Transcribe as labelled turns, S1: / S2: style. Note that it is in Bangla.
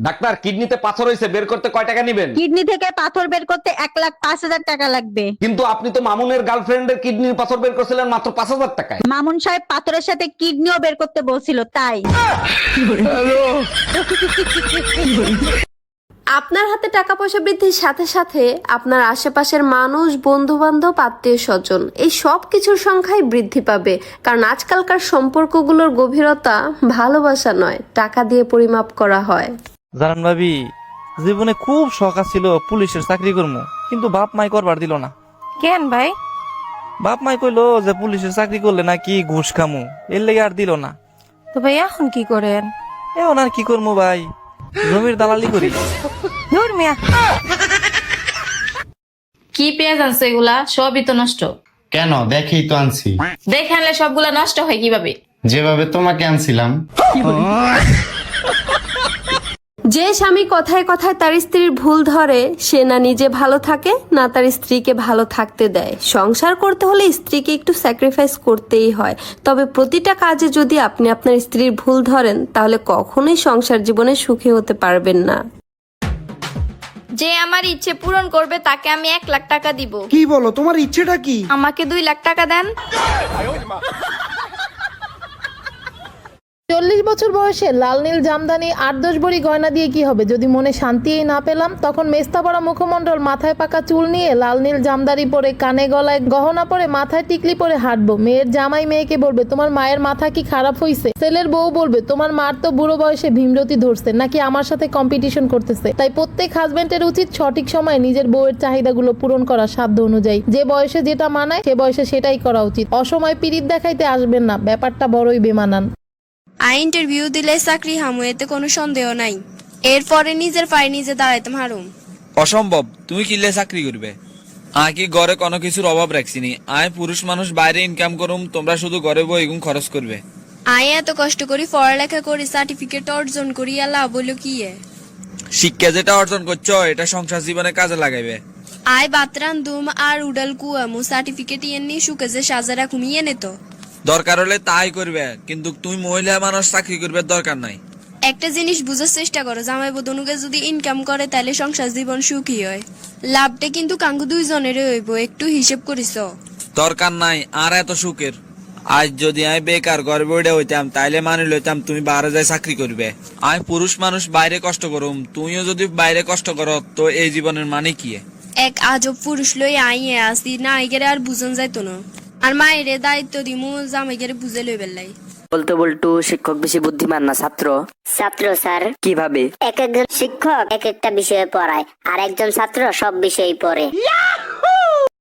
S1: ডাক্তার, কিডনিতে পাথর হয়েছে, বের করতে কয় টাকা নেবেন?
S2: কিডনি থেকে পাথর বের করতে 1,05,000 টাকা লাগবে।
S1: কিন্তু আপনি তো মামুনের গার্লফ্রেন্ডের কিডনির পাথর বের করছিলেন মাত্র 5,000 টাকায়।
S2: মামুন সাহেব পাথরের সাথে কিডনিও বের করতে বলছিল তাই।
S3: আপনার হাতে টাকা পয়সা বৃদ্ধির সাথে সাথে আপনার আশেপাশের মানুষ, বন্ধু বান্ধব, আত্মীয় স্বজন এই সব কিছুর সংখ্যাই বৃদ্ধি পাবে। কারণ আজকালকার সম্পর্কগুলোর গভীরতা ভালোবাসা নয়, টাকা দিয়ে পরিমাপ করা হয়।
S4: জানান ভাবি, জীবনে খুব শখ ছিল পুলিশের চাকরি করবো, কিন্তু বাপ মাই করবার দিল না।
S5: কেন ভাই?
S4: বাপ মাই কইলো যে পুলিশের চাকরি করলে নাকি ঘুষ খামু, এর লেগে আর দিল না।
S5: তো ভাই এখন কি করেন?
S4: এখন আর কি করবো ভাই, জমির দালালি করি।
S5: ধুর মিয়া।
S6: কি পেঁয়াজ আনছে এগুলা? সবই তো নষ্ট।
S7: কেন? দেখেই তো আনছি।
S6: দেখে আনলে সবগুলা নষ্ট হয় কিভাবে?
S7: যেভাবে তোমাকে আনছিলাম।
S3: যে স্বামী কথায় কথায় তার স্ত্রীর ভুল ধরে, সে না নিজে ভালো থাকে না তার স্ত্রীকে ভালো থাকতে দেয়। সংসার করতে হলে স্ত্রীকে একটু স্যাক্রিফাইস করতেই হয়। তবে প্রতিটা কাজে যদি আপনি আপনার স্ত্রীর ভুল ধরেন, তাহলে কখনোই সংসার জীবনে সুখী হতে পারবেন না।
S8: যে আমার ইচ্ছে পূরণ করবে তাকে আমি 1,00,000 টাকা দিব।
S9: কি বলো, তোমার ইচ্ছেটা কি?
S8: আমাকে 2,00,000 টাকা দেন।
S10: 40 বছর বয়সে লাল নীল জামদানি 8-10 ভরি গয়না দিয়ে কি হবে যদি মনে শান্তিই না পেলাম? তখন মেস্তা পড়া মুখমণ্ডল, মাথায় পাকা চুল নিয়ে লাল নীল জামদানি পরে, কানে গলায় গহনা পরে, মাথায় টিকলি পরে হাঁটবো। মেয়ের জামাই মেয়েকে বলবে তোমার মায়ের মাথা কি খারাপ হইছে? ছেলের বউ বলবে তোমার মার তো বুড়ো বয়সে ভীমরতি ধরছে, নাকি আমার সাথে কম্পিটিশন করতেছে। তাই প্রত্যেক হাজবেন্ডের উচিত সঠিক সময়ে নিজের বউয়ের চাহিদাগুলো পূরণ করা, সাধ্য অনুযায়ী। যে বয়সে যেটা মানায় সে বয়সে সেটাই করা উচিত। অসময় পিরিত দেখাইতে আসবেন না, ব্যাপারটা বড়ই বেমানান।
S8: ইন্টারভিউ দিলে চাকরি হামু, এতে কোনো সন্দেহ নাই। এরপরে নিজের পায়ে নিজে দাঁড়াইতাম হারুম।
S11: অসম্ভব, তুমি কিলে চাকরি করবে? আয় কি ঘরে কোনো কিছুর অভাব রাখছিনি? আয় পুরুষ মানুষ বাইরে ইনকাম করুম, তোমরা শুধু ঘরে বই এগুন খরচ করবে।
S8: আয় এত কষ্ট করি পড়ালেখা করি, সার্টিফিকেট অর্জন করি, আল্লাহ বলো কি
S11: শিক্ষা যেটা অর্জন করছো এটা সংসার জীবনে কাজে লাগাইবে।
S8: আয় বাতরান দুম আর উডাল কুয়ামু, সার্টিফিকেট ইয়েনি সুকে যে সাজা রাখুম ইয়ে নে তো।
S11: দরকার হলে তাই করবে, কিন্তু তুমি মহিলা মানুষ চাকরি করবে দরকার নাই।
S8: একটা জিনিস বুঝার চেষ্টা করো, জামাই বদনুকে যদি ইনকাম করে তাহলে সংসার জীবন সুখী হয়। লাভটা কিন্তু কাঙ্গু দুইজনেরই হইব, একটু হিসেব করিস।
S11: দরকার নাই আর এত সুখের। আজ যদি আমি বেকার ঘরে বইটা হইতাম তাইলে মানে লইতাম তুমি বাইরে যাই চাকরি করবে। আমি পুরুষ মানুষ বাইরে কষ্ট করুম, তুমিও যদি বাইরে কষ্ট করো তো এই জীবনের মানে কি?
S8: এক আজব পুরুষ লই আইয়ে আসি না, আইগেরে আর বুঝন যাইতো না। আর মায়ের দায়িত্ব দিমু জামাইগেরে বুঝে লই বেলাই।
S12: বলতে বলটু শিক্ষক বেশি বুদ্ধিমান না ছাত্র?
S13: ছাত্র স্যার।
S12: কিভাবে?
S13: এক একজন শিক্ষক এক একটা বিষয়ে পড়ায়, আর একজন ছাত্র সব বিষয়ই পড়ে।